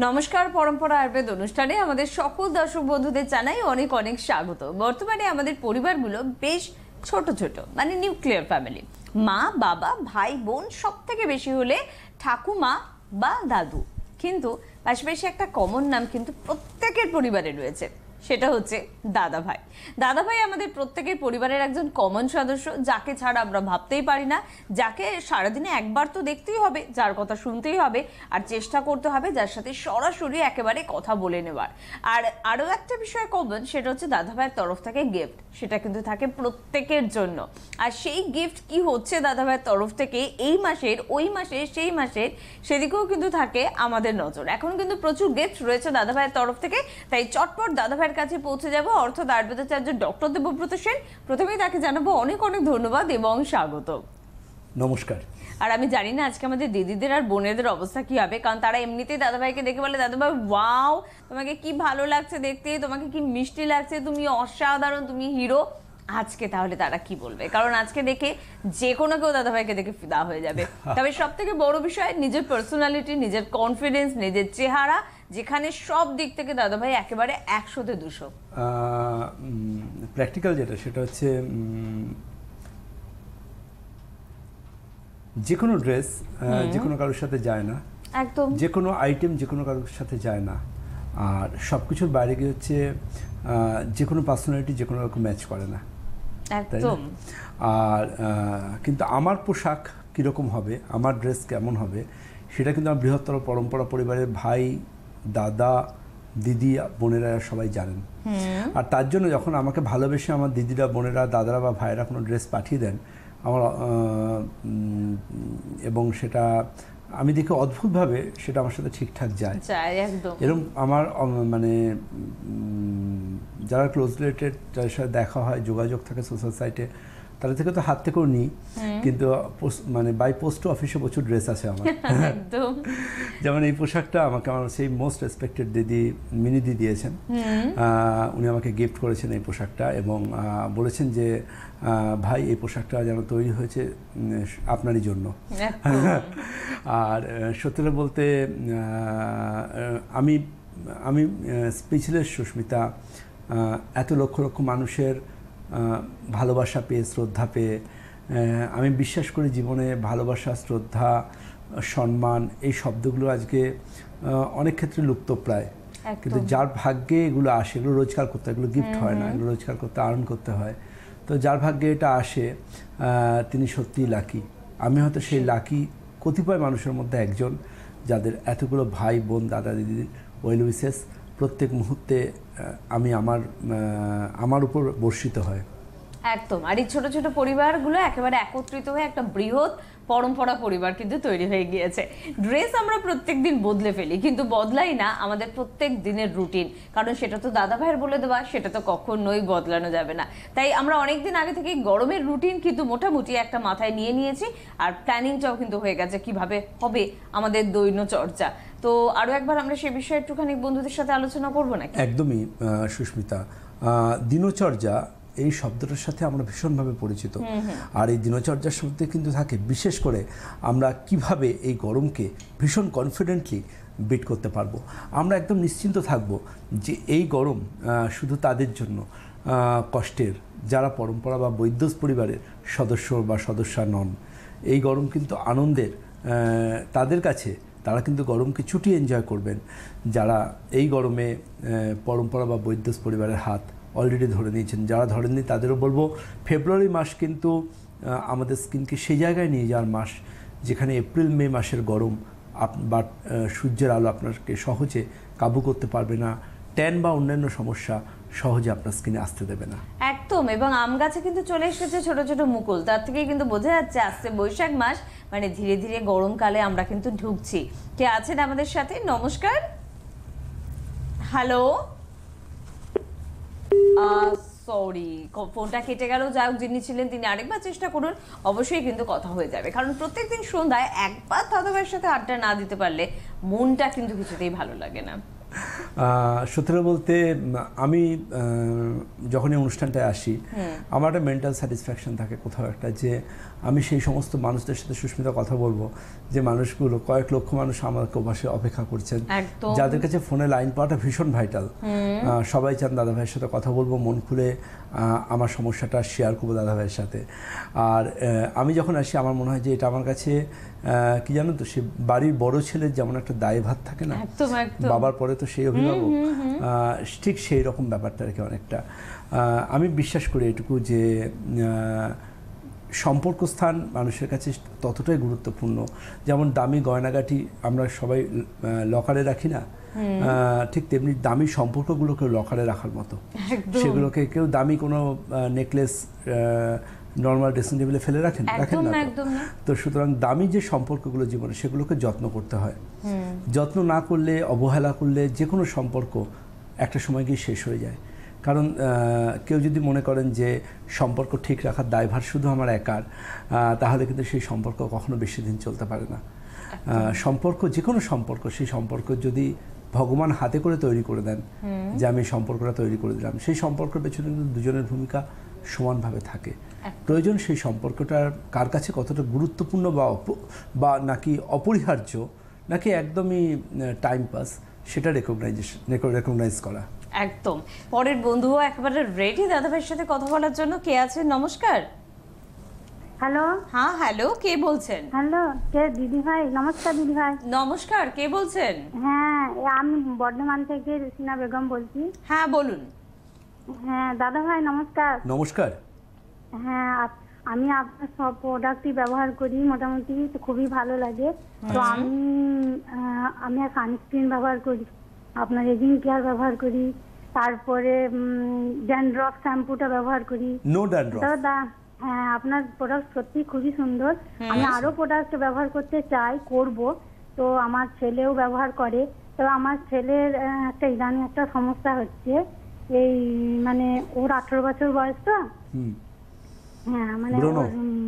নমস্কার, পরম্পরা আয়ুর্বেদ অনুষ্ঠানে আমাদের সকল দর্শক বন্ধুদের জানাই অনেক অনেক স্বাগত। বর্তমানে আমাদের পরিবারগুলো বেশ ছোট ছোট, মানে নিউক্লিয়ার ফ্যামিলি। মা, বাবা, ভাই, বোন, সব থেকে বেশি হলে ঠাকুমা বা দাদু। কিন্তু পাশাপাশি একটা কমন নাম কিন্তু প্রত্যেকের পরিবারে রয়েছে, সেটা হচ্ছে দাদা ভাই। দাদা ভাই আমাদের প্রত্যেকের পরিবারের একজন কমন সদস্য, যাকে ছাড়া আমরা ভাবতেই পারি না, যাকে সারাদিনে একবার তো দেখতেই হবে, যার কথা শুনতেই হবে, আর চেষ্টা করতে হবে যার সাথে সরাসরি একেবারে কথা বলে নেওয়ার। আর আরও একটা বিষয় কমন, সেটা হচ্ছে দাদা ভাইয়ের তরফ থেকে গিফট, সেটা কিন্তু থাকে প্রত্যেকের জন্য। আর সেই গিফট কি হচ্ছে দাদা ভাইয়ের তরফ থেকে এই মাসের, ওই মাসের, সেই মাসের, সেদিকেও কিন্তু থাকে আমাদের নজর। এখন কিন্তু প্রচুর গিফট রয়েছে দাদা ভাইয়ের তরফ থেকে, তাই চটপট দাদা ভাইয়ের কাছে পৌঁছে যাব অর্থাৎ আয়ুর্বেদাচার্য ডক্টর দেবব্রত সেন। প্রথমেই তাকে জানাবো অনেক অনেক ধন্যবাদ এবং স্বাগত। নমস্কার। আর আমি জানি না আজকে আমাদের দিদিদের আর বোনেদের অবস্থা কি হবে, কারণ তারা এমনিতেই দাদাভাইকে দেখে বলে, দাদাভাই ওয়াও, তোমাকে কি ভালো লাগছে দেখতে, তোমাকে কি মিষ্টি লাগছে, তুমি অসাধারণ, তুমি হিরো। আজকে তাহলে তারা কি বলবে? কারণ আজকে দেখে যে কোনো কেউ দাদাভাইকে দেখে ফিদা হয়ে যাবে। তবে সব থেকে বড় বিষয় নিজের পার্সোনালিটি, নিজের কনফিডেন্স, নিজের চেহারা, যেখানে সব দিক থেকে দাদাভাই একেবারে 100-তে 200। প্র্যাকটিক্যাল যেটা, সেটা হচ্ছে যে কোনো ড্রেস যে কোনো কারোর সাথে যায় না, একদম যে কোনো আইটেম যে কোনো কারোর সাথে যায় না। আর সব কিছুর বাইরে গিয়ে হচ্ছে যে কোনো পার্সোনালিটি যে কোনো রকম ম্যাচ করে না, একদম। আর কিন্তু আমার পোশাক কীরকম হবে, আমার ড্রেস কেমন হবে, সেটা কিন্তু আমার বৃহত্তর পরম্পরা পরিবারের ভাই, দাদা, দিদি, বোনেরা সবাই জানেন। আর তার জন্য যখন আমাকে ভালোবেসে আমার দিদিরা, বোনেরা, দাদারা বা ভাইয়েরা কোনো ড্রেস পাঠিয়ে দেন আমার, এবং সেটা আমি দেখি অদ্ভুতভাবে সেটা আমার সাথে ঠিকঠাক যায়। এরকম আমার মানে যারা ক্লোজ রিলেটেড, যাদের সাথে দেখা হয়, যোগাযোগ থাকে সোশ্যাল সাইটে, তাদের থেকে তো হাত থেকেও নিই, কিন্তু মানে বাই পোস্ট অফিসে প্রচুর ড্রেস আছে আমার। যেমন এই পোশাকটা আমাকে আমার সেই মোস্ট রেসপেক্টেড দিদি মিনিদি দিয়েছেন। উনি আমাকে গিফট করেছেন এই পোশাকটা এবং বলেছেন যে ভাই এই পোশাকটা যেন তৈরি হয়েছে আপনারই জন্য। আর সত্যি বলতে আমি আমি স্পিচলেস সুস্মিতা। এত লক্ষ লক্ষ মানুষের ভালোবাসা পেয়ে, শ্রদ্ধা পেয়ে, আমি বিশ্বাস করি জীবনে ভালোবাসা, শ্রদ্ধা, সম্মান এই শব্দগুলো আজকে অনেক ক্ষেত্রে লুপ্ত প্রায়। কিন্তু যার ভাগ্যে এগুলো আসে, এগুলো রোজগার করতে হয়, এগুলো গিফট হয় না, এগুলো রোজগার করতে, আর্ন করতে হয়। তো যার ভাগ্যে এটা আসে তিনি সত্যিই লাকি। আমি হয়তো সেই লাকি কতিপয় মানুষের মধ্যে একজন, যাদের এতগুলো ভাই, বোন, দাদা, দিদির ওয়েল উইসেস প্রত্যেক মুহূর্তে আমি আমার উপর বর্ষিত হয়। একদম। আর এই ছোট ছোট পরিবারগুলো একেবারে একত্রিত হয়ে একটা বৃহৎ পরম্পরা পরিবার কিন্তু তৈরি হয়ে গিয়েছে। ড্রেস আমরা প্রত্যেক দিন বদলে ফেলি, কিন্তু বদলাই না আমাদের প্রত্যেক দিনের রুটিন, কারণ সেটা তো দাদা ভাইয়ের বলে দেওয়া, সেটা তো কখনোই বদলানো যাবে না। তাই আমরা অনেকদিন আগে থেকে গরমের রুটিন কিন্তু মোটামুটি একটা মাথায় নিয়ে নিয়েছি, আর প্ল্যানিংটাও কিন্তু হয়ে গেছে কিভাবে হবে আমাদের দৈনচর্যা। তো আরও একবার আমরা সে বিষয়ে একটুখানি বন্ধুদের সাথে আলোচনা করবো নাকি? একদমই সুস্মিতা। দিনচর্যা এই শব্দটার সাথে আমরা ভীষণভাবে পরিচিত, আর এই দিনচর্যার মধ্যে কিন্তু থাকে বিশেষ করে আমরা কিভাবে এই গরমকে ভীষণ কনফিডেন্টলি বিট করতে পারবো। আমরা একদম নিশ্চিন্ত থাকবো যে এই গরম শুধু তাদের জন্য কষ্টের, যারা পরম্পরা বা বৈদ্য পরিবারের সদস্য বা সদস্যা নন। এই গরম কিন্তু আনন্দের তাদের কাছে, তারা কিন্তু গরমকে ছুটিয়ে এনজয় করবেন। যারা এই গরমে পরম্পরা বা বৈদ্য পরিবারের হাত অলরেডি ধরে নিয়েছেন, যারা ধরেননি তাদেরও বলবো ফেব্রুয়ারি মাস কিন্তু আমাদের স্কিনকে সেই জায়গায় নিয়ে যাওয়ার মাস, যেখানে এপ্রিল মে মাসের গরম বা সূর্যের আলো আপনাকে সহজে কাবু করতে পারবে না, ট্যান বা অন্যান্য সমস্যা সহজে আপনার স্কিনে আসতে দেবে না। একদম। এবং আম গাছে কিন্তু চলে এসেছে ছোট ছোট মুকুল, তার থেকে কিন্তু বোঝা যাচ্ছে আসছে বৈশাখ মাস, মানে ধীরে ধীরে গরমকালে আমরা কিন্তু ঢুকছি। কে আছেন আমাদের সাথে? নমস্কার। হ্যালো, সরি ফোনটা কেটে গেল। যাই হোক, যিনি ছিলেন তিনি আরেকবার চেষ্টা করুন, অবশ্যই কিন্তু কথা হয়ে যাবে। কারণ প্রত্যেকদিন সন্ধ্যায় একবার দাদাভাইয়ের সাথে আড্ডা না দিতে পারলে মনটা কিন্তু কিছুতেই ভালো লাগে না। সত্যি বলতে আমি যখন এই অনুষ্ঠানটায় আসি আমার একটা মেন্টাল স্যাটিসফ্যাকশন থাকে কোথাও একটা, যে আমি সেই সমস্ত মানুষদের সাথে সুস্মিতা কথা বলবো যে মানুষগুলো কয়েক লক্ষ মানুষ আমাকে পাশে অপেক্ষা করছেন, যাদের কাছে ফোনে লাইন পাওয়াটা ভীষণ ভাইটাল। সবাই চান দাদা ভাইয়ের সাথে কথা বলবো, মন খুলে আমার সমস্যাটা শেয়ার করবো দাদা ভাইয়ের সাথে। আর আমি যখন আসি আমার মনে হয় যে এটা আমার কাছে কি জানো তো, সে বাড়ির বড় ছেলের যেমন একটা দায়ভার থাকে না, বাবার পরে তো সেই অভিভাবক, ঠিক সেই রকম ব্যাপারটা আর কি অনেকটা। আমি বিশ্বাস করি এটুকু যে সম্পর্ক স্থান মানুষের কাছে ততটাই গুরুত্বপূর্ণ, যেমন দামি গয়নাগাটি আমরা সবাই লকারে রাখি না, ঠিক তেমনি দামি সম্পর্কগুলোকে লকারে রাখার মতো। সেগুলোকে কেউ দামি কোনো নেকলেস নর্মাল ড্রেসিং টেবিলে ফেলে রাখেন না তো। সুতরাং দামি যে সম্পর্কগুলো জীবনে সেগুলোকে যত্ন করতে হয়। যত্ন না করলে, অবহেলা করলে যে কোনো সম্পর্ক একটা সময় গিয়ে শেষ হয়ে যায়। কারণ কেউ যদি মনে করেন যে সম্পর্ক ঠিক রাখার দায়ভার শুধু আমার একার, তাহলে কিন্তু সেই সম্পর্ক কখনো বেশি দিন চলতে পারে না। সম্পর্ক, যে কোনো সম্পর্ক, সেই সম্পর্ক যদি ভগবান হাতে করে তৈরি করে দেন, যে আমি সম্পর্কটা তৈরি করে দিলাম, সেই সম্পর্কের পেছনে কিন্তু দুজনের ভূমিকা সমানভাবে থাকে। প্রয়োজন সেই সম্পর্কটার কার কাছে কতটা গুরুত্বপূর্ণ বা নাকি অপরিহার্য, নাকি একদমই টাইম পাস, সেটা রেকগনাইজ করা। একদম। পরের বন্ধুও একেবারে রেডি দাদা ভাইয়ের সাথে কথা বলার জন্য। কে আছেন? নমস্কার। হ্যালো। হ্যাঁ, হ্যালো, কে বলছেন? হ্যালো, কে? দিদি ভাই। নমস্কার দিদি ভাই। নমস্কার, কে বলছেন? হ্যাঁ, আমি বর্ধমান থেকে রুসিনা বেগম বলছি। হ্যাঁ, বলুন। হ্যাঁ দাদা ভাই, নমস্কার। নমস্কার। হ্যাঁ, আমি আপনার সব প্রোডাক্টই ব্যবহার করি, মোটামুটি তো খুবই ভালো লাগে। তো আমি সানস্ক্রিন ব্যবহার করি, আপনার এজিং কেয়ার ব্যবহার করি, তারপরে ড্যান্ড্রফ শ্যাম্পুটা ব্যবহার করি। No dandruff. দাদা, হ্যাঁ আপনার প্রোডাক্ট সত্যি খুবই সুন্দর। আমি আরো প্রোডাক্ট ব্যবহার করতে চাই, করব। তো আমার ছেলেও ব্যবহার করে। তো আমার ছেলের একটা ইদানিং একটা সমস্যা হচ্ছে, এই মানে ওর 18 বছর বয়স তো। হ্যাঁ, মানে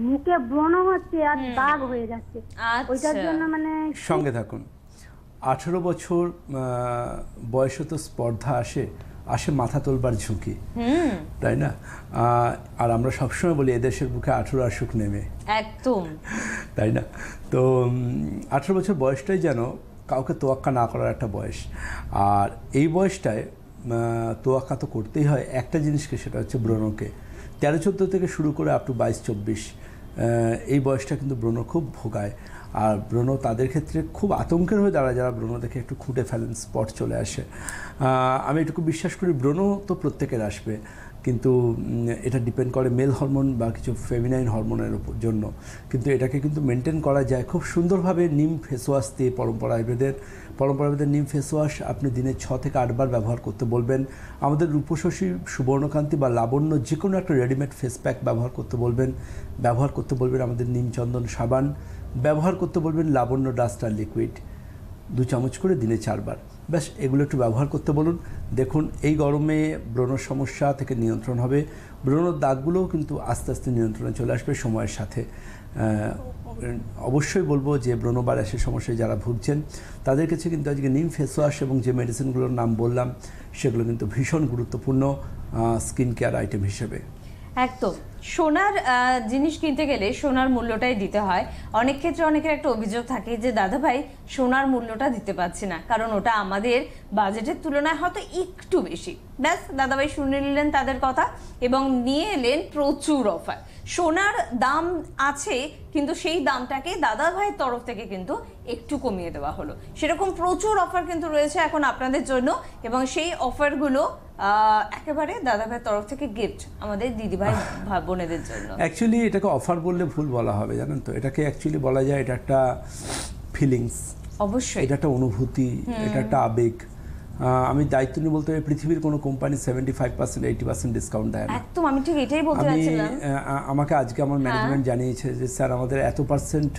মুখে ব্রণ হচ্ছে আর দাগ হয়ে যাচ্ছে। ওইটার জন্য মানে সঙ্গে থাকুন। 18 বছর বয়সে তো স্পর্ধা আসে মাথা তোলবার ঝুঁকি, তাই না? আর আমরা সবসময় বলি এদেশের বুকে 18 আসুক নেমে, একদম, তাই না? তো 18 বছর বয়সটাই যেন কাউকে তোয়াক্কা না করার একটা বয়স। আর এই বয়সটায় তোয়াক্কা তো করতেই হয় একটা জিনিসকে, সেটা হচ্ছে ব্রণকে। 13-14 থেকে শুরু করে আপ টু 22-24 এই বয়সটা কিন্তু ব্রণ খুব ভোগায়। আর ব্রণ তাদের ক্ষেত্রে খুব আতঙ্কের হয়ে দাঁড়ায় যারা ব্রণ দেখে একটু খুঁটে ফেলেন, স্পট চলে আসে। আমি এটুকু বিশ্বাস করি, ব্রণ তো প্রত্যেকের আসবে, কিন্তু এটা ডিপেন্ড করে মেল হরমোন বা কিছু ফেমিনাইন হরমোনের জন্য। কিন্তু এটাকে কিন্তু মেনটেন করা যায় খুব সুন্দরভাবে নিম ফেস ওয়াশ দিয়ে। পরম্পরাবিদের নিম ফেস ওয়াশ আপনি দিনে 6 থেকে 8 বার ব্যবহার করতে বলবেন। আমাদের রূপসী, সুবর্ণকান্তি বা লাবণ্য যে কোনো একটা রেডিমেড ফেস প্যাক ব্যবহার করতে বলবেন আমাদের নিম চন্দন সাবান ব্যবহার করতে বলবেন, লাবণ্য ডাস্টার লিকুইড 2 চামচ করে দিনে 4 বার, ব্যাস এগুলো একটু ব্যবহার করতে বলুন। দেখুন এই গরমে ব্রণ সমস্যা থেকে নিয়ন্ত্রণ হবে। ব্রণর দাগগুলোও কিন্তু আস্তে আস্তে নিয়ন্ত্রণে চলে আসবে সময়ের সাথে। অবশ্যই বলবো যে ব্রণ বা র্যাশের সমস্যায় যারা ভুগছেন তাদের কাছে কিন্তু আজকে নিম ফেস ওয়াশ এবং যে মেডিসিনগুলোর নাম বললাম সেগুলো কিন্তু ভীষণ গুরুত্বপূর্ণ স্কিন কেয়ার আইটেম হিসেবে। একদম। সোনার জিনিস কিনতে গেলে সোনার মূল্যটাই দিতে হয়। অনেক ক্ষেত্রে অনেকের একটা অভিযোগ থাকে যে দাদা ভাই সোনার মূল্যটা দিতে পারছি না, কারণ ওটা আমাদের বাজেটের তুলনায় হয়তো একটু বেশি। ব্যাস দাদা ভাই শুনে নিলেন তাদের কথা এবং নিয়ে এলেন প্রচুর অফার। সোনার দাম আছে, কিন্তু সেই দামটাকে দাদা ভাইয়ের তরফ থেকে কিন্তু একটু কমিয়ে দেওয়া হলো। সেরকম প্রচুর অফার কিন্তু রয়েছে এখন আপনাদের জন্য, এবং সেই অফারগুলো একেবারে দাদা ভাইয়ের তরফ থেকে গিফট আমাদের দিদিভাই বোনেদের জন্য। অ্যাকচুয়ালি এটাকে অফার বললে ভুল বলা হবে, জানেন তো। এটাকে অ্যাকচুয়ালি বলা যায় এটা একটা ফিলিংস, অবশ্যই এটা একটা অনুভূতি, এটা একটা আবেগ। আমি দায়িত্ব নিয়ে বলতে পৃথিবীর কোনো কোম্পানি 75%-80% ডিসকাউন্ট দেয় না। একদম, আমি ঠিক এটাই বলতে যাচ্ছিলাম। আমাকে আজকে আমার ম্যানেজমেন্ট জানিয়েছে যে স্যার আমাদের এত %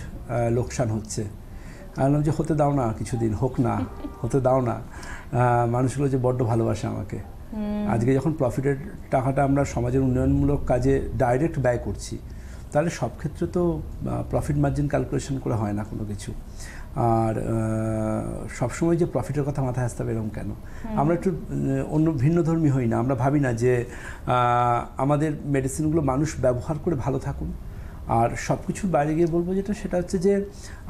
লোকসান হচ্ছে। আমি বললাম যে হতে দাও না, কিছুদিন হোক না, হতে দাও না। মানুষগুলো যে বড্ড ভালোবাসে আমাকে। আজকে যখন প্রফিটের টাকাটা আমরা সমাজের উন্নয়নমূলক কাজে ডাইরেক্ট ব্যয় করছি, তাহলে সব ক্ষেত্রে তো প্রফিট মার্জিন ক্যালকুলেশন করে হয় না কোনো কিছু। আর সবসময় যে প্রফিটের কথা মাথায় আসতে হবে এরকম কেন? আমরা একটু অন্য ভিন্নধর্মী হই না, আমরা ভাবি না যে আমাদের মেডিসিনগুলো মানুষ ব্যবহার করে ভালো থাকুন। আর সব কিছুর বাইরে গিয়ে বলবো যেটা, সেটা হচ্ছে যে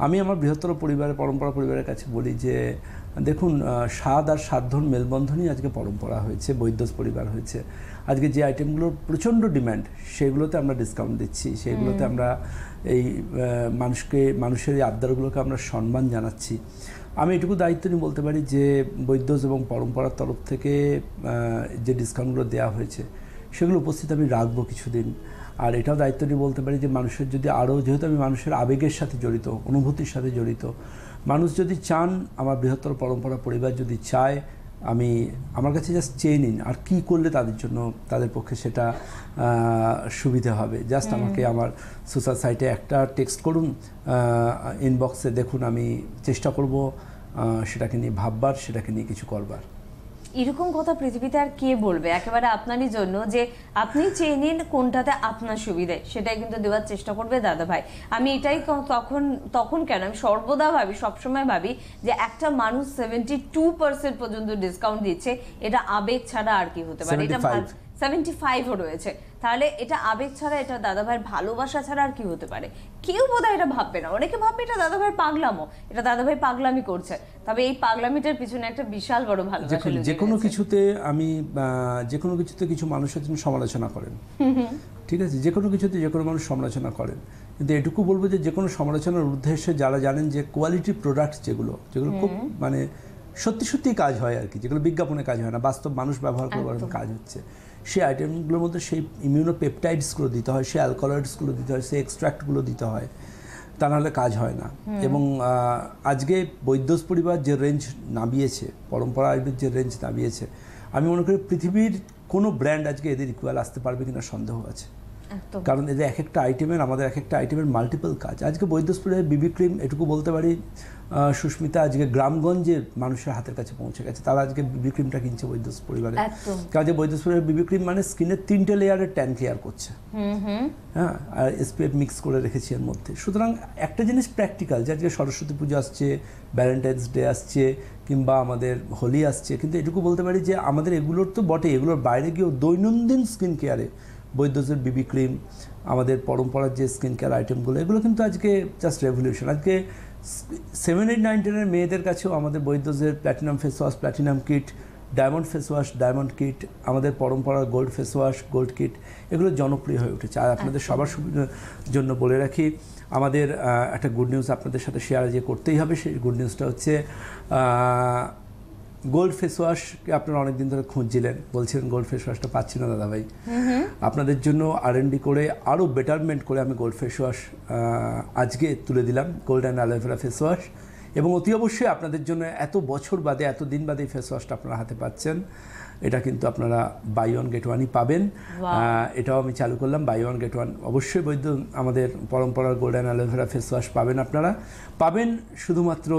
আমি আমার বৃহত্তর পরিবারের, পরম্পরা পরিবারের কাছে বলি যে দেখুন, স্বাদ আর সাধ্যর মেলবন্ধনই আজকে পরম্পরা হয়েছে, বৈদ্যস পরিবার হয়েছে। আজকে যে আইটেমগুলোর প্রচণ্ড ডিম্যান্ড, সেগুলোতে আমরা ডিসকাউন্ট দিচ্ছি, সেগুলোতে আমরা এই মানুষের এই আবদারগুলোকে আমরা সম্মান জানাচ্ছি। আমি এটুকু দায়িত্ব নিয়ে বলতে পারি যে বৈদ্যস এবং পরম্পরার তরফ থেকে যে ডিসকাউন্টগুলো দেওয়া হয়েছে সেগুলো উপস্থিত আমি রাখবো কিছুদিন। আর এটাও দায়িত্ব নিয়ে বলতে পারি যে মানুষের যদি আরও, যেহেতু আমি মানুষের আবেগের সাথে জড়িত, অনুভূতির সাথে জড়িত, মানুষ যদি চান, আমার বৃহত্তর পরম্পরা পরিবার যদি চায়, আমি আমার কাছে জাস্ট চেয়ে নিন আর কী করলে তাদের জন্য, তাদের পক্ষে সেটা সুবিধা হবে। জাস্ট আমাকে আমার সোশ্যাল সাইটে একটা টেক্সট করুন, ইনবক্সে দেখুন, আমি চেষ্টা করব সেটাকে নিয়ে ভাববার, সেটাকে নিয়ে কিছু করবার। এরকম কথা পৃথিবীতে আর কে বলবে? একেবারে আপনারই জন্য, যে আপনি চেয়ে নিন কোনটাতে আপনার সুবিধে, সেটাই কিন্তু দেওয়ার চেষ্টা করবে দাদা ভাই। আমি এটাই তখন কেন, আমি সর্বদা ভাবি, সবসময় ভাবি যে একটা মানুষ 72% পর্যন্ত ডিসকাউন্ট দিচ্ছে, এটা আবেগ ছাড়া আর কি হতে পারে? এটা 75ও রয়েছে, তাহলে এটা আবেগ ছাড়া, এটা দাদা ভাইয়ের ভালোবাসা ছাড়া আর কি হতে পারে? কেউ বোধহয় এটা ভাববে না। অনেকে ভাববে এটা দাদা ভাইয়ের পাগলামো, এটা দাদা ভাই পাগলামি করছে। তবে এই পাগলামিটার পিছনে একটা বিশাল বড় ভালোবাসা। যে কোনো কিছুতে কিছু মানুষের জন্য সমালোচনা করেন, ঠিক আছে? যে কোনো কিছুতে যে কোনো মানুষ সমালোচনা করেন, কিন্তু এটুকু বলবো যে যে কোনো সমালোচনার উদ্দেশ্যে যারা জানেন যে কোয়ালিটি প্রোডাক্ট যেগুলো খুব মানে সত্যি কাজ হয় আর কি, যেগুলো বিজ্ঞাপনে কাজ হয় না, বাস্তব মানুষ ব্যবহার করে কাজ হচ্ছে, সেই আইটেমগুলোর মধ্যে সেই ইমিউনোপেপটাইডসগুলো দিতে হয়, সেই অ্যালকলয়েডসগুলো দিতে হয়, সেই এক্সট্রাক্টগুলো দিতে হয়, তা নাহলে কাজ হয় না। এবং আজকে বৈদ্যস পরিবার যে রেঞ্জ নামিয়েছে, পরম্পরা আয়ুর্বেদ যে রেঞ্জ নামিয়েছে, আমি মনে করি পৃথিবীর কোনো ব্র্যান্ড আজকে এদের ইকুয়াল আসতে পারবে কিনা সন্দেহ আছে। কারণ এদের এক একটা আইটেমের, আমাদের এক একটা আইটেমের মাল্টিপল কাজ। আজকে বৈদ্যস পরিবারের বিবি ক্রিম, এটুকু বলতে পারি সুস্মিতা, আজকে গ্রামগঞ্জের মানুষের হাতের কাছে পৌঁছে গেছে, তারা আজকে বিবি ক্রিমটা কিনছে বৈদ্যস পরিবারের। কারণ বৈদ্যস পরিবারের বিবি ক্রিম মানে স্কিনের 3টে লেয়ারের ট্যান ক্লিয়ার করছে, হ্যাঁ, আর SPF মিক্স করে রেখেছি এর মধ্যে। সুতরাং একটা জিনিস প্র্যাকটিক্যাল, যে আজকে সরস্বতী পুজো আসছে, ভ্যালেন্টাইন্স ডে আসছে, কিংবা আমাদের হোলি আসছে, কিন্তু এটুকু বলতে পারি যে আমাদের এগুলোর তো বটে, এগুলোর বাইরে গিয়েও দৈনন্দিন স্কিন কেয়ারে বৈদ্যসের বিবি ক্রিম, আমাদের পরম্পরার যে স্কিন কেয়ার আইটেমগুলো, এগুলো কিন্তু আজকে জাস্ট রেভলিউশন। আজকে 7, 8, 9, 10 মেয়েদের কাছেও আমাদের বৈদ্যসের platinum face wash, platinum kit, diamond face wash, diamond kit, আমাদের পরম্পরার gold face wash, gold kit, এগুলো জনপ্রিয় হয়ে উঠেছে। আর আপনাদের সবার জন্য বলে রাখি, আমাদের একটা গুড নিউজ আপনাদের সাথে শেয়ার যে করতেই হবে। সেই গুড নিউজটা হচ্ছে গোল্ড ফেস ওয়াশকে আপনারা অনেকদিন ধরে খুঁজছিলেন, বলছিলেন গোল্ড ফেস ওয়াশটা পাচ্ছি না দাদা ভাই। আপনাদের জন্য R&D করে, আরও বেটারমেন্ট করে আমি গোল্ড ফেস ওয়াশ আজকে তুলে দিলাম, gold and aloe vera face wash. এবং অতি অবশ্যই আপনাদের জন্য এত বছর বাদে, এত দিন বাদে এই ফেস ওয়াশটা আপনারা হাতে পাচ্ছেন। এটা কিন্তু আপনারা বাই ওয়ান গেট ওয়ানই পাবেন। এটাও আমি চালু করলাম, বাই ওয়ান গেট ওয়ান। অবশ্যই বৈদ্য আমাদের পরম্পরার gold and aloe vera face wash পাবেন। আপনারা পাবেন শুধুমাত্র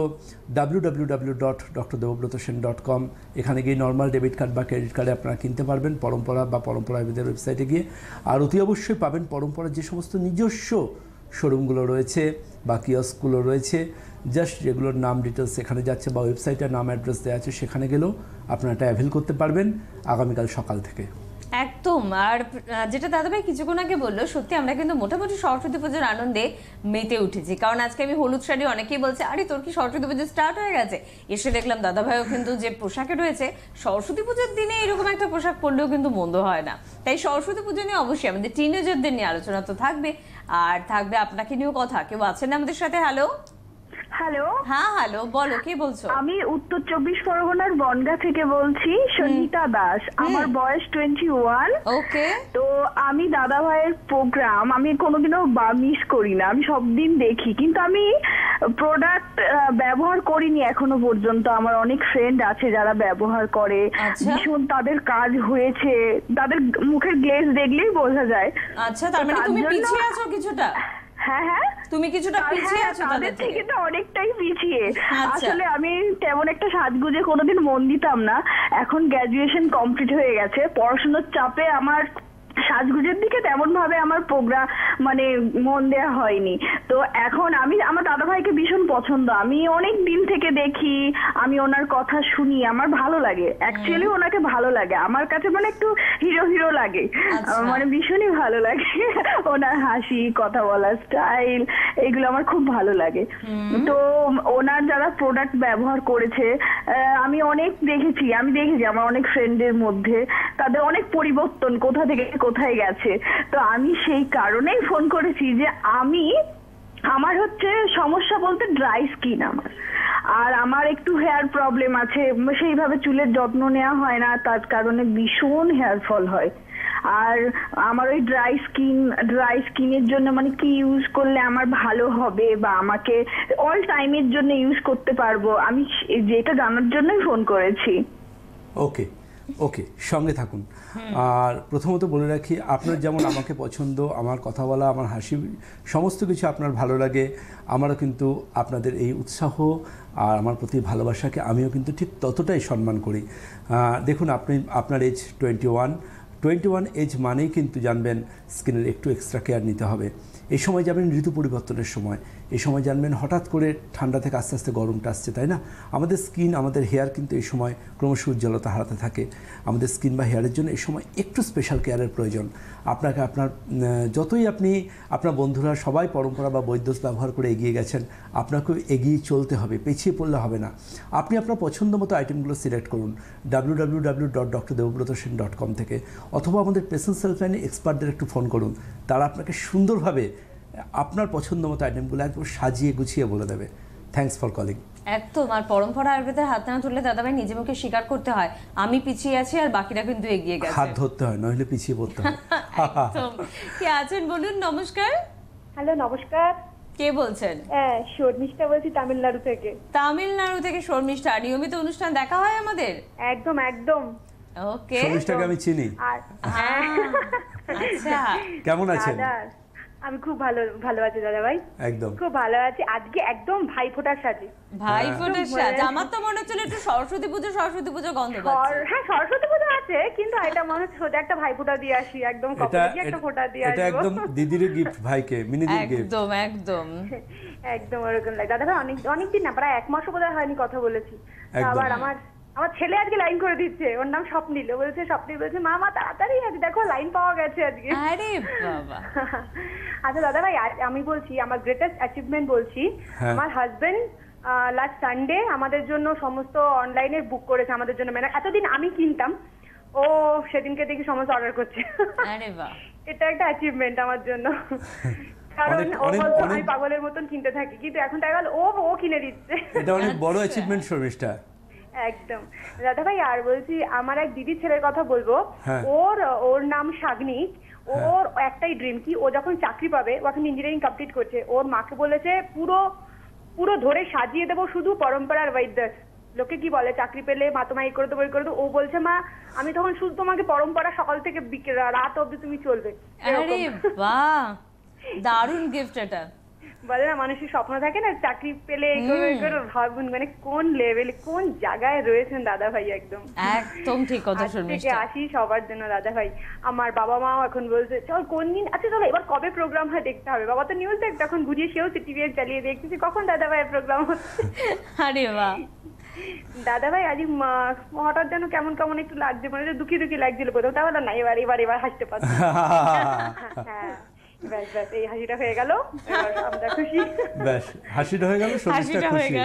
www.drdevobratosen.com। এখানে গিয়ে নর্মাল ডেবিট কার্ড বা ক্রেডিট কার্ডে আপনারা কিনতে পারবেন, পরম্পরা বা পরম্পরা আয়ুর্বেদের ওয়েবসাইটে গিয়ে। আর অতি অবশ্যই পাবেন পরম্পরার যে সমস্ত নিজস্ব শোরুমগুলো রয়েছে বা কিয়স্কগুলো রয়েছে, জাস্ট যেগুলোর নাম ডিটেলস সেখানে যাচ্ছে বা ওয়েবসাইটের নাম অ্যাড্রেস দেওয়া আছে, সেখানে গেলেও আপনারা এটা অ্যাভেল করতে পারবেন আগামীকাল সকাল থেকে। একদম। আর যেটা দাদাভাই কিছুক্ষণ আগে বললো, সত্যি আমরা কিন্তু মোটামুটি সরস্বতী পুজোর আনন্দে মেতে উঠেছি। কারণ আজকে আমি হলুদ শাড়ি, অনেকেই বলছে আরে তোর কি সরস্বতী পুজো স্টার্ট হয়ে গেছে? এসে দেখলাম দাদাভাইও কিন্তু যে পোশাকে রয়েছে, সরস্বতী পুজোর দিনে এরকম একটা পোশাক পরলেও কিন্তু মন্দ হয় না। তাই সরস্বতী পুজো নিয়ে অবশ্যই আমাদের টিনেজারদের নিয়ে আলোচনা তো থাকবে, আর থাকবে আপনাকে নিয়েও কথা। কেউ আছেন আমাদের সাথে? Hello hello. হ্যাঁ হ্যালো, বলো কে বলছো? আমি উত্তর 24 পরগনার বনগা থেকে বলছি, সঙ্গীতা দাস। আমার বয়স 21। ওকে। তো আমি দাদা ভাইয়ের প্রোগ্রাম আমি কোনোদিনও মিস করি না, আমি সব দিন দেখি, কিন্তু আমি প্রোডাক্ট ব্যবহার করিনি এখনো পর্যন্ত। আমার অনেক ফ্রেন্ড আছে যারা ব্যবহার করে, ভীষণ তাদের কাজ হয়েছে, তাদের মুখের গ্লেজ দেখলেই বোঝা যায়। আচ্ছা, তার মানে তুমি পিছিয়ে আছো কিছুটা? হ্যাঁ হ্যাঁ, তুমি কিছুটা পিছিয়ে আছো তাদের থেকে, তো অনেকটাই পিছিয়ে। আচ্ছা। আসলে আমি তেমন একটা সাজগুজে কোনোদিন মন দিতাম না, এখন গ্র্যাজুয়েশন কমপ্লিট হয়ে গেছে, পড়াশোনার চাপে আমার সাজগুজের দিকে তেমন ভাবে আমার প্রোগ্রাম মানে মন দেওয়া হয়নি। তো এখন আমি আমার দাদা ভাইকে ভীষণ পছন্দ, আমি অনেক দিন থেকে দেখি, আমি ওনার কথা শুনি, আমার ভালো লাগে, অ্যাকচুয়ালি ওনাকে ভালো লাগে, আমার কাছে মানে একটু হিরো হিরো লাগে, মানে ভীষণই ভালো লাগে ওনার হাসি, কথা বলার স্টাইল, এগুলো আমার খুব ভালো লাগে। তো ওনার যারা প্রোডাক্ট ব্যবহার করেছে আমি অনেক দেখেছি আমার অনেক ফ্রেন্ডের মধ্যে তাদের অনেক পরিবর্তন কোথা থেকে কোথায় গেছে। তো আমি সেই কারণেই ফোন করেছি যে আমার হচ্ছে সমস্যা বলতে ড্রাই স্কিন আর আমার একটু হেয়ার প্রবলেম আছে, সেইভাবে চুলের যত্ন নেওয়া হয় না, তার কারণে ভীষণ হেয়ার ফল হয়। আর আমার ওই ড্রাই স্কিনের জন্য মানে কি ইউজ করলে আমার ভালো হবে বা আমাকে অল টাইমের জন্য ইউজ করতে পারবো, আমি যেটা জানার জন্যই ফোন করেছি। ওকে ওকে, সঙ্গে থাকুন। আর প্রথমত বলে রাখি, আপনার যেমন আমাকে পছন্দ, আমার কথা বলা, আমার হাসি, সমস্ত কিছু আপনার ভালো লাগে, আমারও কিন্তু আপনাদের এই উৎসাহ আর আমার প্রতি ভালোবাসাকে আমিও কিন্তু ঠিক ততটাই সম্মান করি। দেখুন, আপনার এজ 21 এজ মানেই কিন্তু জানবেন স্কিনের একটু এক্সট্রা কেয়ার নিতে হবে। এই সময় যাবেন ঋতু পরিবর্তনের সময়, এই সময় জানবেন হঠাৎ করে ঠান্ডা থেকে আস্তে আস্তে গরমটা আসছে, তাই না? আমাদের স্কিন, আমাদের হেয়ার কিন্তু এই সময় ক্রমশ উজ্জ্বলতা হারাতে থাকে। আমাদের স্কিন বা হেয়ারের জন্য এই সময় একটু স্পেশাল কেয়ারের প্রয়োজন। আপনাকে যতই আপনি আপনার বন্ধুরা সবাই পরম্পরা বা বৈদ্যুতিক ব্যবহার করে এগিয়ে গেছেন, আপনাকেও এগিয়ে চলতে হবে, পিছিয়ে পড়লে হবে না। আপনি আপনার পছন্দ মতো আইটেমগুলো সিলেক্ট করুন www.drdebabratasen.com থেকে, অথবা আমাদের পেশেন্ট হেল্পলাইনে এক্সপার্টদের একটু ফোন করুন, তারা আপনাকে সুন্দরভাবে আপনার পছন্দ মতো আইটেমগুলো একদম সাজিয়ে গুছিয়ে বলে দেবে। Thanks for calling. একদম। আর পরম্পরা আয়ুর্বেদের হাত না তুললে দাদাভাই নিজে মুখে স্বীকার করতে হয় আমি পিছিয়ে আছি আর বাকিরা কিন্তু এগিয়ে গেছে। হাত ধরতে হয়, নইলে পিছিয়ে পড়তে হয়। একদম। কে আছেন বলুন? নমস্কার। হ্যালো, নমস্কার। কে বলছেন? শর্মিষ্ঠা বলছি, তামিলনাড়ু থেকে। তামিলনাড়ু থেকে শর্মিষ্ঠা। নিয়মিত অনুষ্ঠান দেখা হয় আমাদের? একদম একদম। ওকে, শর্মিষ্ঠাকে আমি চিনি। আচ্ছা, কেমন আছেন? আমি খুব ভালো আছি দাদা ভাই, একদম খুব ভালো আছি। আজকে একদম ভাইফোঁটার সাজে। ভাইফোঁটার সাজ? আমার তো মনে হচ্ছিল একটু সরস্বতী পুজো গন্ধ পাচ্ছি। হ্যাঁ, সরস্বতী পুজো আছে, কিন্তু এটা মনে হচ্ছে সোজা একটা ভাইফোঁটা দিয়ে আসি, একদম কপালে গিয়ে একটা ফোঁটা দিয়ে আসবো। এটা একদম দিদির গিফট, ভাইকে মিনিদির গিফট। একদম একদম একদম ওরকম লাগে দাদা ভাই। অনেকদিন না, প্রায় 1 মাসও বোধহয় হয়নি কথা বলেছি। আবার আমার ছেলে আজকে লাইন করে দিচ্ছে, ওর নাম স্বপ্নিল। স্বপ্নিল বলছে মা তাড়াতাড়ি আজকে দেখো লাইন পাওয়া গেছে আজকে। আরে বাবা। আচ্ছা দাদা ভাই, আমি বলছি আমার গ্রেটেস্ট অ্যাচিভমেন্ট বলছি। আমার হাজবেন্ড লাস্ট সানডে আমাদের জন্য সমস্ত অনলাইনে বুক করেছে আমাদের জন্য। মানে এতদিন আমি কিনতাম, ও সেদিনকে দেখি সমস্ত অর্ডার করছে। আরে বাহ, এটা একটা অ্যাচিভমেন্ট আমার জন্য। কারণ ও বলতো আমি পাগলের মতন কিনতে থাকি, কিন্তু এখন দেখা গেল ও কিনে দিচ্ছে। এটা অনেক বড় অ্যাচিভমেন্ট শর্মিষ্ঠা। একদম দাদা ভাই। আর বলছি, আমার এক দিদির ছেলের কথা বলবো। ওর নাম শাগনিক। ওর একটাই ড্রিম কি, ও যখন চাকরি পাবে, ও এখন ইঞ্জিনিয়ারিং কমপ্লিট করছে, ওর মাকে বলেছে পুরো ধরে সাজিয়ে দেবো শুধু পরম্পরার বৈদ্য। লোকে কি বলে, চাকরি পেলে মা তোমায় করে দেবো করে দেবো। ও বলছে মা আমি তখন শুধু তোমাকে পরম্পরা সকাল থেকে রাত অব্দি তুমি চলবে। আরে বাহ, দারুণ গিফট এটা। বলে না, মানুষের স্বপ্ন থাকে না চাকরি পেলে ভাবুন মানে কোন লেভেলে কোন জায়গায় রয়েছেন দাদা ভাই। একদম ঠিক কথা শুনছি। আসি সবার জন্য দাদা ভাই। আমার বাবা মাও এখন বলছে চল কোন দিন, আচ্ছা চলো এবার কবে প্রোগ্রাম হয় দেখতে হবে। বাবা তো নিউজ দেখ, তখন বুঝিয়ে সেও টিভি চালিয়ে দেখতেছি কখন দাদা ভাইয়ের প্রোগ্রাম হচ্ছে। আরে বাহ দাদা ভাই, আজ হঠাৎ যেন কেমন কেমন একটু লাগছে, মানে দুঃখী লাগছিল কোথাও, তাহলে না এবার হাসতে পারছি। হ্যাঁ ব্যাস এই হাসিটা হয়ে গেল, আমরা খুশি। ব্যাস হাসিটা হয়ে গেল, শর্মিষ্ঠা খুশি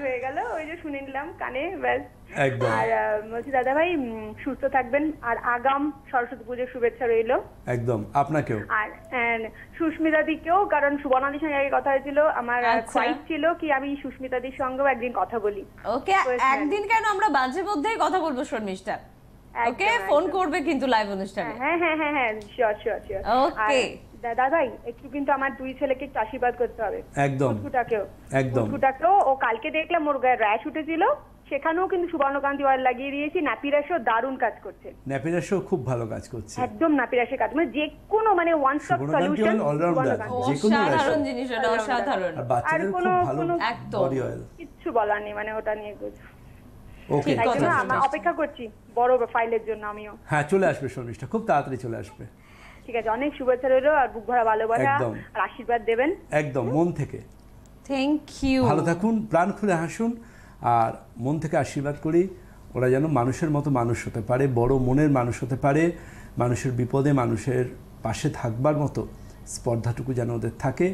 হয়ে গেল। ওই যে শুনে নিলাম কানে, ব্যাস। একদম। আর বলছি দাদা ভাই সুস্থ থাকবেন, আর আগাম সরস্বতী পুজোর শুভেচ্ছা রইলো। একদম আপনাকেও। আর সুস্মিতা দিকেও, কারণ সুবর্ণাদির সঙ্গে আগে কথা হয়েছিল, আমার খোয়াইশ ছিল কি আমি সুস্মিতা দির সঙ্গেও একদিন কথা বলি। ওকে, একদিন কেন, আমরা মাঝে মধ্যেই কথা বলবো শর্মিষ্ঠা। ওকে, ফোন করবে কিন্তু লাইভ অনুষ্ঠানে। হ্যাঁ শিওর। ওকে দাদা ভাই, একটু কিন্তু আমার 2 ছেলেকে একটু আশীর্বাদ করতে হবে। একদম। ফুটফুটাকেও ও কালকে দেখলাম ওর গায়ে র্যাশ উঠেছিল, সেখানেও কিন্তু সুবর্ণকান্তি অয়েল লাগিয়ে দিয়েছি। ন্যাপিরাসও দারুণ কাজ করছে। ন্যাপিরাসও খুব ভালো কাজ করছে। একদম ন্যাপিরাসের কাজ, মানে যে কোনো মানে ওয়ান স্টপ সলিউশন। অসাধারণ জিনিস, এটা অসাধারণ। আর বাচ্চাদের খুব ভালো বডি অয়েল, কিচ্ছু বলার নেই, মানে ওটা নিয়ে ওকে ঠিক তাই কথা জন্য বলেছেন। আমরা অপেক্ষা করছি বড় ফাইলের জন্য আমিও। হ্যাঁ চলে আসবে শর্মিষ্ঠা, খুব তাড়াতাড়ি চলে আসবে। ঠিক আছে, অনেক শুভেচ্ছা রইলো আর বুক ভরা ভালোবাসা একদম। আর আশীর্বাদ দেবেন। একদম মন থেকে থ্যাংক ইউ। ভালো থাকুন, প্রাণ খুলে হাসুন, আর মন থেকে আশীর্বাদ করি ওরা যেন মানুষের মতো মানুষ হতে পারে, বড় মনের মানুষ হতে পারে, মানুষের বিপদে মানুষের পাশে থাকবার মতো স্পর্ধাটুকু যেন ওদের থাকে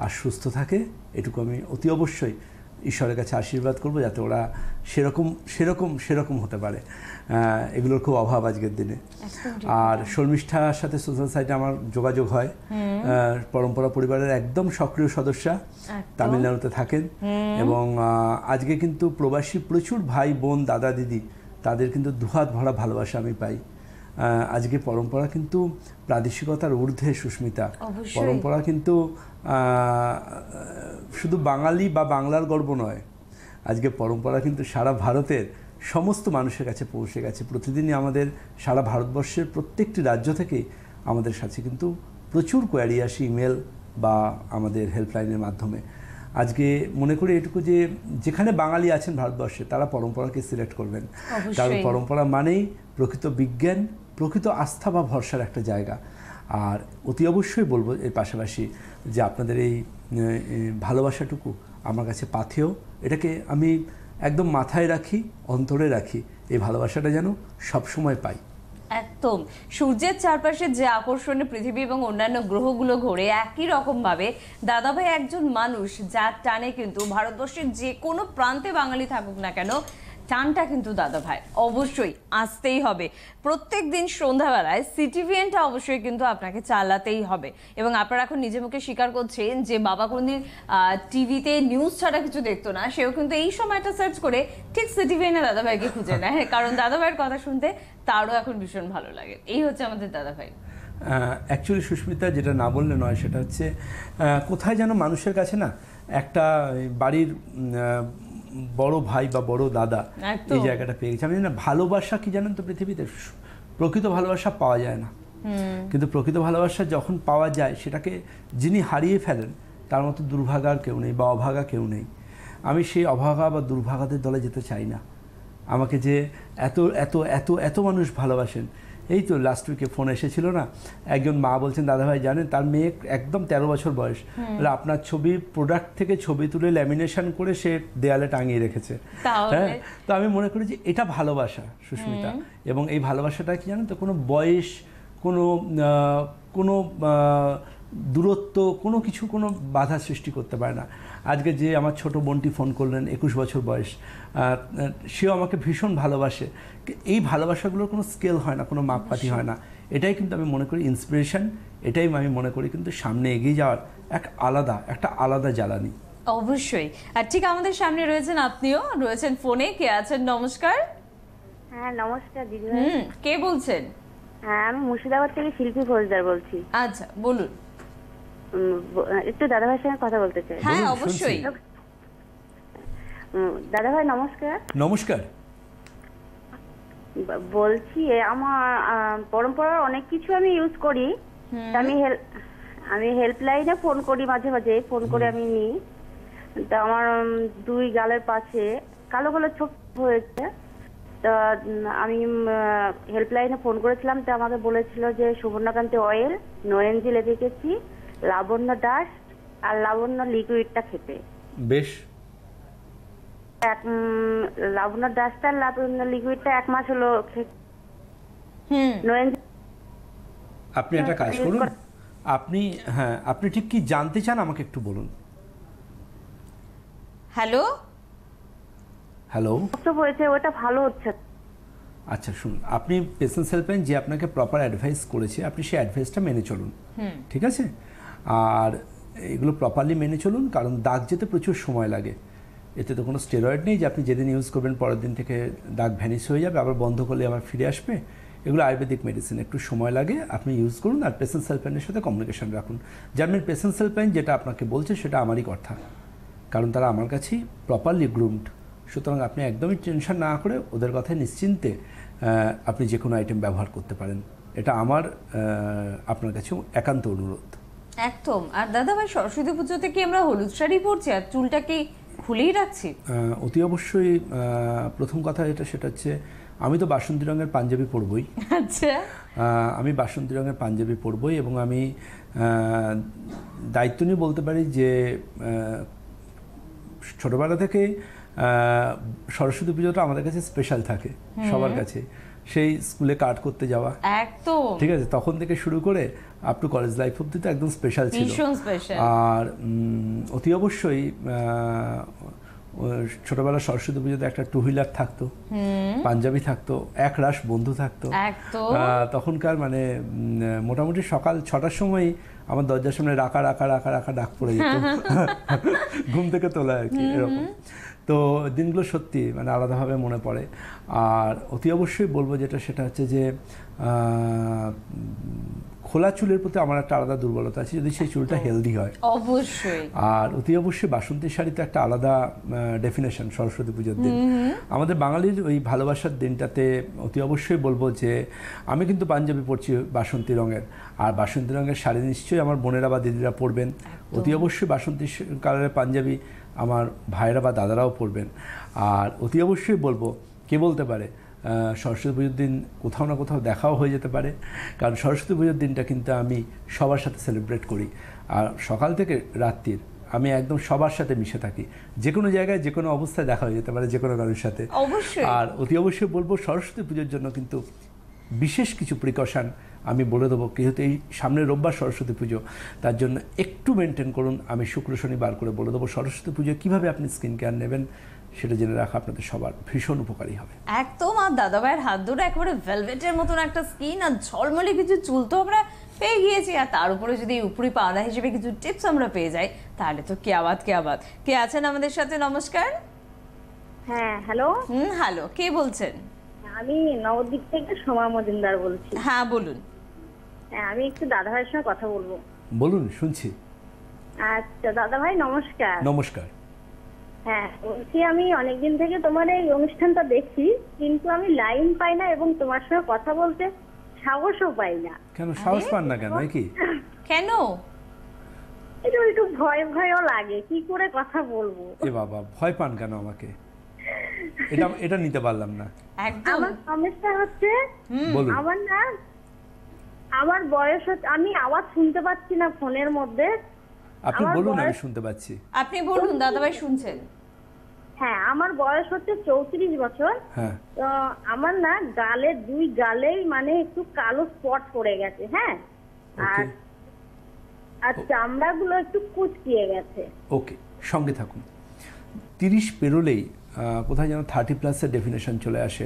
আর সুস্থ থাকে। এটুকু আমি অতি অবশ্যই ঈশ্বরের কাছে আশীর্বাদ করব, যাতে ওরা সেরকম হতে পারে। এগুলোর খুব অভাব আজকের দিনে। আর শর্মিষ্ঠার সাথে সোশ্যাল সাইটে আমার যোগাযোগ হয়। পরম্পরা পরিবারের একদম সক্রিয় সদস্যা, তামিলনাড়ুতে থাকেন, এবং আজকে কিন্তু প্রবাসী প্রচুর ভাই বোন দাদা দিদি, তাদের কিন্তু দুহাত ভরা ভালোবাসা আমি পাই। আজকে পরম্পরা কিন্তু প্রাদেশিকতার ঊর্ধ্বে সুস্মিতা। পরম্পরা কিন্তু শুধু বাঙালি বা বাংলার গর্ব নয়, আজকে পরম্পরা কিন্তু সারা ভারতের সমস্ত মানুষের কাছে পৌঁছে গেছে। প্রতিদিনই আমাদের সারা ভারতবর্ষের প্রত্যেকটি রাজ্য থেকে আমাদের সাথে কিন্তু প্রচুর কোয়ারি আসে ইমেল বা আমাদের হেল্পলাইনের মাধ্যমে। আজকে মনে করি এটুকু যে যেখানে বাঙালি আছেন ভারতবর্ষে তারা পরম্পরাকে সিলেক্ট করবেন, কারণ পরম্পরা মানেই প্রকৃত বিজ্ঞান, প্রকৃত আস্থা বা ভরসার একটা জায়গা। আর অতি অবশ্যই বলবো এর পাশাপাশি যে আপনাদের এই ভালোবাসাটুকু আমার কাছে পাথেয়, এটাকে আমি একদম মাথায় রাখি, অন্তরে রাখি, এই ভালোবাসাটা যেন সবসময় পাই। একদম সূর্যের চারপাশে যে আকর্ষণে পৃথিবী এবং অন্যান্য গ্রহগুলো ঘোরে, একই রকম ভাবে দাদাভাই একজন মানুষ যার টানে কিন্তু ভারতবর্ষের যে কোনো প্রান্তে বাঙালি থাকুক না কেন, টানটা কিন্তু দাদাভাই অবশ্যই আসতেই হবে। প্রত্যেক দিন সন্ধ্যাবেলায় সিটিভিএনটা অবশ্যই কিন্তু আপনাকে চালাতেই হবে। এবং আপনারা এখন নিজে মুখে স্বীকার করছেন যে বাবা কোনদিন টিভিতে নিউজ ছাড়া কিছু দেখতো না, সেও কিন্তু এই সময়টা সার্চ করে ঠিক সিটিভিএনে দাদাভাইকে খুঁজে নেয়, কারণ দাদাভাইয়ের কথা শুনতে তারও এখন ভীষণ ভালো লাগে। এই হচ্ছে আমাদের দাদাভাই। অ্যাকচুয়ালি সুস্মিতা, যেটা না বললে নয় সেটা হচ্ছে কোথায় যেন মানুষের কাছে না একটা বাড়ির বড় ভাই বা বড় দাদা এই জায়গাটা পেয়ে গেছে। আমি জানি না ভালোবাসা কি জানেন তো, পৃথিবীতে প্রকৃত ভালোবাসা পাওয়া যায় না, কিন্তু প্রকৃত ভালোবাসা যখন পাওয়া যায় সেটাকে যিনি হারিয়ে ফেলেন তার মতো দুর্ভাগার কেউ নেই বা অভাগা কেউ নেই। আমি সেই অভাগা বা দুর্ভাগাদের দলে যেতে চাই না। আমাকে যে এত এত এত এত মানুষ ভালোবাসেন, এই তো লাস্ট উইকে ফোন এসেছিল না, একজন মা বলছেন দাদাভাই জানেন তার মেয়ে একদম 13 বছর বয়স, আপনার ছবি প্রোডাক্ট থেকে ছবি তুলে ল্যামিনেশন করে সে দেয়ালে টাঙিয়ে রেখেছে। হ্যাঁ, তো আমি মনে করি যে এটা ভালোবাসা সুস্মিতা, এবং এই ভালোবাসাটা কি জানেন তো কোনো বয়স, কোনো দূরত্ব, কোনো কিছু কোনো বাধা সৃষ্টি করতে পারে না। আজকে যে আমার ছোট বোনটি ফোন করলেন, 21 বছর বয়স, সেও আমাকে ভীষণ ভালোবাসে। এই ভালোবাসাগুলোর কোনো স্কেল হয় না, কোনো মাপকাঠি হয় না। এটাই কিন্তু আমি মনে করি ইন্সপিরেশন, এটাই আমি মনে করি কিন্তু সামনে এগিয়ে যাওয়ার একটা আলাদা জ্বালানি। অবশ্যই। আর ঠিক আমাদের সামনে রয়েছেন আপনিও, রয়েছেন ফোনে। কে আছেন? নমস্কার। হ্যাঁ নমস্কার দিদি। কে বলছেন? হ্যাঁ আমি মুর্শিদাবাদ থেকে শিল্পী ফৌজদার বলছি। আচ্ছা বলুন। একটু দাদাভাইয়ের সঙ্গে কথা বলতে চাই। হ্যাঁ অবশ্যই। দাদাভাই নমস্কার। নমস্কার। বলছি আমার পরম্পরার অনেক কিছু আমি ইউজ করি, আমি হেল্পলাইনে ফোন করি, মাঝে মাঝে ফোন করে আমি নিই। তো আমার 2 গালের পাশে কালো কালো ছোপ হয়েছে, তো আমি হেল্পলাইনে ফোন করেছিলাম। তো আমাকে বলেছিল যে সুবর্ণকান্তি অয়েল, নরেঞ্জি লেগেছি, লাবণ্য ডাস্ট আর লাবণ্য লিকুইডটা খেতে। বেশ। লাবণ্য ডাস্ট আর লাবণ্য লিকুইডটা 1 মাস হলো। নরেঞ্জি আপনি একটা কাজ করুন, আপনি ঠিক কি জানতে চান আমাকে একটু বলুন। হ্যালো হ্যালো হয়েছে, ওটা ভালো হচ্ছে। আচ্ছা শুনুন, আপনি পেশেন্স হেল্পলাইন যে আপনাকে প্রপার অ্যাডভাইস করেছে, আপনি সেই অ্যাডভাইসটা মেনে চলুন, ঠিক আছে? আর এগুলো প্রপারলি মেনে চলুন, কারণ দাগ যেতে প্রচুর সময় লাগে। এতে তো কোনো স্টেরয়েড নেই যে আপনি যেদিন ইউজ করবেন পরের দিন থেকে দাগ ভ্যানিশ হয়ে যাবে, আবার বন্ধ করলে আবার ফিরে আসবে। এগুলো আয়ুর্বেদিক মেডিসিন, একটু সময় লাগে, আপনি ইউজ করুন। আর পেশেন্স হেল্পলাইনের সাথে কমিউনিকেশন রাখুন। জানবেন পেশেন্স হেল্পলাইন যেটা আপনাকে বলছে সেটা আমারই কথা, কারণ তারা আমার কাছেই প্রপারলি গ্রুমড। সুতরাং আপনি একদমই টেনশন না করে ওদের কথায় নিশ্চিন্তে আপনি যে কোনো আইটেম ব্যবহার করতে পারেন। এটা আমার আপনার কাছেও একান্ত অনুরোধ। একদম। আর দাদা ভাই সরস্বতী পুজোতে কি আমরা হলুদ শাড়ি পরছি আর চুলটা কি খুলেই রাখছি? অতি অবশ্যই প্রথম কথা সেটা হচ্ছে আমি তো বাসন্তী রঙের পাঞ্জাবি পরবই। আচ্ছা, আমি বাসন্তী রঙের পাঞ্জাবি পরবই এবং আমি দায়িত্ব নিয়ে বলতে পারি যে ছোটবেলা থেকে সরস্বতী পুজোটা আমাদের কাছে স্পেশাল থাকে সবার কাছে। সেই স্কুলে কাট করতে যাওয়া, একদম ঠিক আছে, তখন থেকে শুরু করে আপ টু কলেজ লাইফ অব্দি তো একদম স্পেশাল ছিল। আর অতি অবশ্যই ছোটবেলা সরস্বতী পুজোতে একটা টু হুইলার থাকতো, পাঞ্জাবি থাকতো, এক রাশ বন্ধু থাকতো। তখনকার মানে মোটামুটি সকাল 6টার সময় আমার দরজার সামনে রাখা রাখা রাখা রাখা ডাক পড়ে যেত, ঘুম থেকে তোলা আর কি, এরকম। তো দিনগুলো সত্যি মানে আলাদাভাবে মনে পড়ে। আর অতি অবশ্যই বলবো সেটা হচ্ছে যে খোলা চুলের প্রতি আমার একটা আলাদা দুর্বলতা আছে, যদি সেই চুলটা হেলদি হয় অবশ্যই। আর অতি অবশ্যই বাসন্তী শাড়িতে একটা আলাদা ডেফিনেশন সরস্বতী পুজোর দিন। আমাদের বাঙালির ওই ভালোবাসার দিনটাতে অতি অবশ্যই বলবো যে আমি কিন্তু পাঞ্জাবি পরছি বাসন্তী রঙের, আর বাসন্তী রঙের শাড়ি নিশ্চয়ই আমার বোনেরা বা দিদিরা পরবেন। অতি অবশ্যই বাসন্তী কালারের পাঞ্জাবি আমার ভাইরা বা দাদারাও পরবেন। আর অতি অবশ্যই বলবো, কে বলতে পারে সরস্বতী পুজোর দিন কোথাও না কোথাও দেখাও হয়ে যেতে পারে, কারণ সরস্বতী পুজোর দিনটা কিন্তু আমি সবার সাথে সেলিব্রেট করি। আর সকাল থেকে রাত্রির আমি একদম সবার সাথে মিশে থাকি, যে কোনো জায়গায় যে কোনো অবস্থায় দেখা হয়ে যেতে পারে যে কোনো কারোর সাথে। আর অতি অবশ্যই বলবো সরস্বতী পুজোর জন্য কিন্তু বিশেষ কিছু প্রিকশন আমি বলে দেবো, যেহেতু এই সামনের রোববার সরস্বতী পুজো, তার জন্য একটু মেনটেন করুন। আমি শুক্র শনিবার করে বলে দেবো সরস্বতী পুজো কীভাবে আপনি স্কিন কেয়ার নেবেন, সেটা জেনে রাখা আপনাদের সবার ভীষণ উপকারী হবে। একদম। আর দাদাভাইয়ের হাত ধরে একেবারে ভেলভেটের মতন একটা স্কিন আর ঝলমলে কিছু চুল তো আমরা পেয়ে গিয়েছি, আর তার উপরে যদি উপরি পাওনা হিসেবে কিছু টিপস আমরা পেয়ে যাই, তাহলে তো কে আবাদ। কে আছেন আমাদের সাথে? নমস্কার। হ্যাঁ, হ্যালো। হ্যালো, কে বলছেন? আমি নবদ্বীপ থেকে সোমা মজুমদার বলছি। হ্যাঁ, বলুন। হ্যাঁ, আমি একটু দাদাভাইয়ের সঙ্গে কথা বলবো। বলুন, শুনছি। আচ্ছা দাদাভাই, নমস্কার। নমস্কার। হ্যাঁ, বলছি আমি অনেকদিন থেকে তোমার এই অনুষ্ঠানটা দেখছি, কিন্তু আমি লাইন পাই না এবং তোমার সঙ্গে কথা বলতে সাহসও পাই না। কেন সাহস পান না কেন? কি কেন? একটু ভয়ও লাগে, কি করে কথা বলবো। এ বাবা, ভয় পান কেন আমাকে? এটা নিতে পারলাম না। আমার সমস্যা হচ্ছে আমার বয়স হচ্ছে, আমি আওয়াজ শুনতে পাচ্ছি না ফোনের মধ্যে। আপনি বলুন, আমি শুনতে পাচ্ছি। আপনি বলুন, দাদাভাই শুনছেন। হ্যাঁ, আমার বয়স হচ্ছে 34 বছর। হ্যাঁ, তো আমার না দুই গালেই মানে একটু কালো স্পট পড়ে গেছে। হ্যাঁ, আর চামড়াগুলো একটু কুচকিয়ে গেছে। ওকে, সঙ্গে থাকুন। 30 পেরোলেই কোথায় যেন 30+ ডেফিনেশন চলে আসে,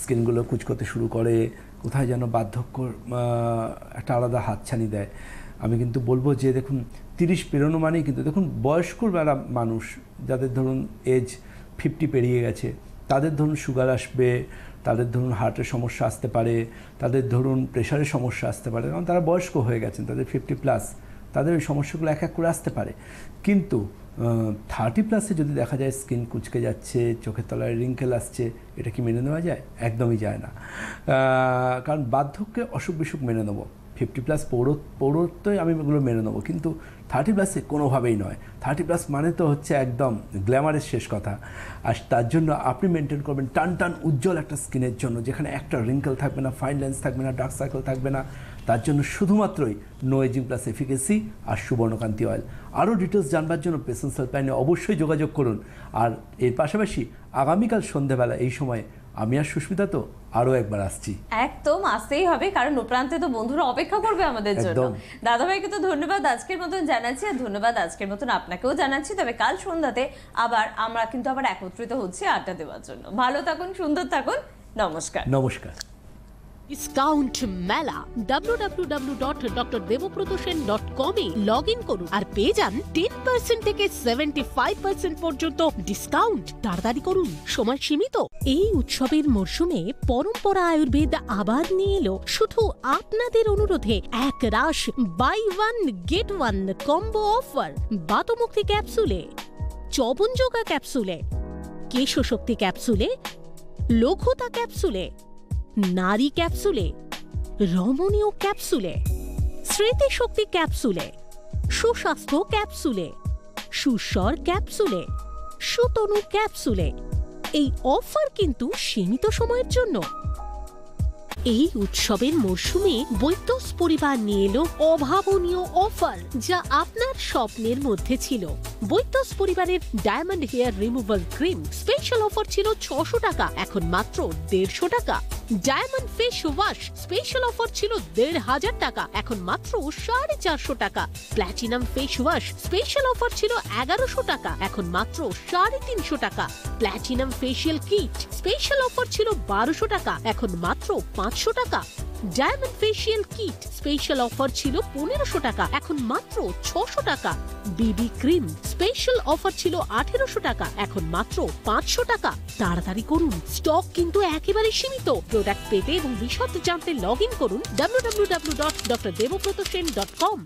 স্কিনগুলো কুচকোতে শুরু করে, কোথায় যেন বার্ধক্য একটা আলাদা হাতছানি দেয়। আমি কিন্তু বলবো যে দেখুন, 30 পেরোনো মানেই কিন্তু দেখুন বয়স্ক বেলা মানুষ যাদের ধরুন এজ 50 পেরিয়ে গেছে, তাদের ধরুন সুগার আসবে, তাদের ধরুন হার্টের সমস্যা আসতে পারে, তাদের ধরুন প্রেশারের সমস্যা আসতে পারে, কারণ তারা বয়স্ক হয়ে গেছেন, তাদের 50+, তাদের ওই সমস্যাগুলো এক এক করে আসতে পারে। কিন্তু 30+ যদি দেখা যায় স্কিন কুচকে যাচ্ছে, চোখের তলায় রিঙ্কেল আসছে, এটা কি মেনে নেওয়া যায়? একদমই যায় না। কারণ বার্ধক্যে অসুখ বিসুখ মেনে নেবো, 50+ পৌরত্বই আমি এগুলো মেনে নেবো, কিন্তু 30+ কোনোভাবেই নয়। 30+ মানে তো হচ্ছে একদম গ্ল্যামারের শেষ কথা। আর তার জন্য আপনি মেনটেন করবেন টান উজ্জ্বল একটা স্কিনের জন্য, যেখানে একটা রিঙ্কেল থাকবে না, ফাইন লাইন্স থাকবে না, ডার্ক সার্কেল থাকবে না। তার জন্য শুধুমাত্রই নো এজিং প্লাস এফিকেসি আর সুবর্ণকান্তি অয়েল। আরও ডিটেলস জানবার জন্য পেশেন্স হেল্পলাইনে অবশ্যই যোগাযোগ করুন। আর এর পাশাপাশি আগামীকাল সন্ধ্যাবেলা এই সময় আমি আর সুস্মিতা তো আরো একবার আসছি। একদম আসতেই হবে, কারণ উপরান্তে তো বন্ধুরা অপেক্ষা করবে আমাদের জন্য। দাদাভাইকে তো ধন্যবাদ আজকের মতন জানাচ্ছি, আর ধন্যবাদ আজকের মতন আপনাকেও জানাচ্ছি। তবে কাল সন্ধ্যাতে আমরা কিন্তু আবার একত্রিত হচ্ছি আড্ডা দেওয়ার জন্য। ভালো থাকুন, সুন্দর থাকুন। নমস্কার। নমস্কার। ডিসকাউন্ট মেলা www.drdevoprotosen.com এ লগ ইন করুন আর পেয়ে যান 10% থেকে 75% পর্যন্ত ডিসকাউন্ট। তাড়াতাড়ি করুন, সময় সীমিত। এই উৎসবের মরশুমে পরম্পরা আয়ুর্বেদ আবার নিয়ে এলো শুধু আপনাদের অনুরোধে এক রাশ বাই 1 গেট 1 কম্বো অফার। বাতমুক্তি ক্যাপসুলে, চবনযোগা ক্যাপসুলে, কেশশক্তি ক্যাপসুলে, লঘুতা ক্যাপসুলে, নারী ক্যাপসুলে, রমণীয় ক্যাপসুলে, স্মৃতিশক্তি ক্যাপসুলে, সুস্বাস্থ্য ক্যাপসুলে, সুস্বর ক্যাপসুলে, সুতনু ক্যাপসুলে। এই অফার কিন্তু সীমিত সময়ের জন্য। এই উৎসবের মরশুমে বৈদ্যস পরিবার নিয়ে এলো অভাবনীয় অফার, যা আপনার স্বপ্নের মধ্যে ছিল। বৈদ্যস পরিবারের diamond hair removal cream special offer ছিল 600 টাকা, এখন মাত্র 150 টাকা। Diamond face wash special offer ছিল 1500 টাকা, এখন মাত্র 450 টাকা। Platinum face wash special offer ছিল 1100 টাকা, এখন মাত্র 350 টাকা। Platinum facial kit special offer ছিল 1200 টাকা, এখন মাত্র 500 টাকা। Diamond facial kit special offer ছিল 1500 টাকা, এখন মাত্র 600 টাকা। বিবি ক্রিম স্পেশাল অফার ছিল 1800 টাকা, এখন মাত্র 500 টাকা। তাড়াতাড়ি করুন, স্টক কিন্তু একেবারে সীমিত। প্রোডাক্ট পেতে এবং বিশদ জানতে লগ ইন করুন www.drdevobratosen.com।